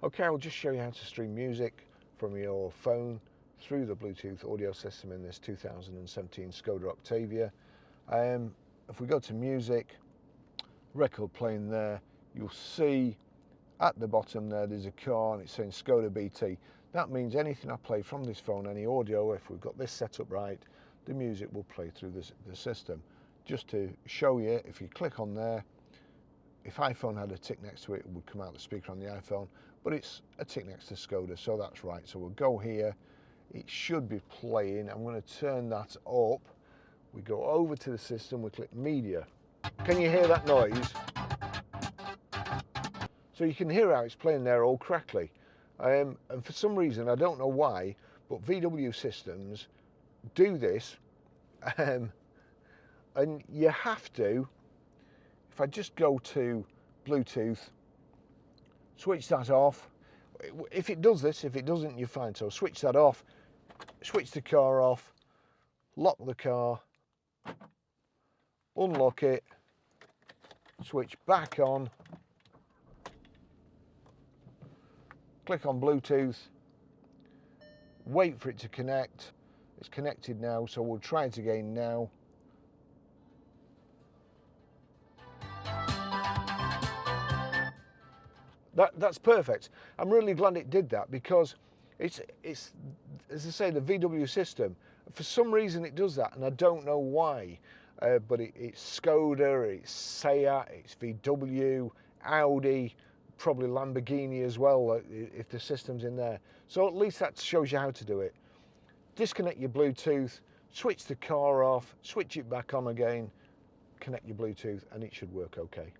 Okay, I'll just show you how to stream music from your phone through the Bluetooth audio system in this 2017 SKODA Octavia. If we go to music, record playing there, you'll see at the bottom there's a car and it's saying SKODA BT. That means anything I play from this phone, any audio, if we've got this set up right, the music will play through the system. Just to show you, if you click on there, if iPhone had a tick next to it, it would come out the speaker on the iPhone, but it's a tick next to SKODA, so that's right. So we'll go here, it should be playing. I'm going to turn that up. We go over to the system, we click media. Can you hear that noise? So you can hear how it's playing there all crackly. And for some reason, I don't know why, but VW systems do this. And you have to, if I just go to Bluetooth, switch that off. If it does this, if it doesn't, you're fine. So switch that off, switch the car off, lock the car, unlock it, switch back on, click on Bluetooth, wait for it to connect. It's connected now, so we'll try it again now. That's perfect. I'm really glad it did that, because it's as I say, the VW system, for some reason it does that, and I don't know why, but it's Skoda, it's Seat, it's VW, Audi, probably Lamborghini as well, if the system's in there. So at least that shows you how to do it. Disconnect your Bluetooth, switch the car off, switch it back on again, connect your Bluetooth, and it should work okay.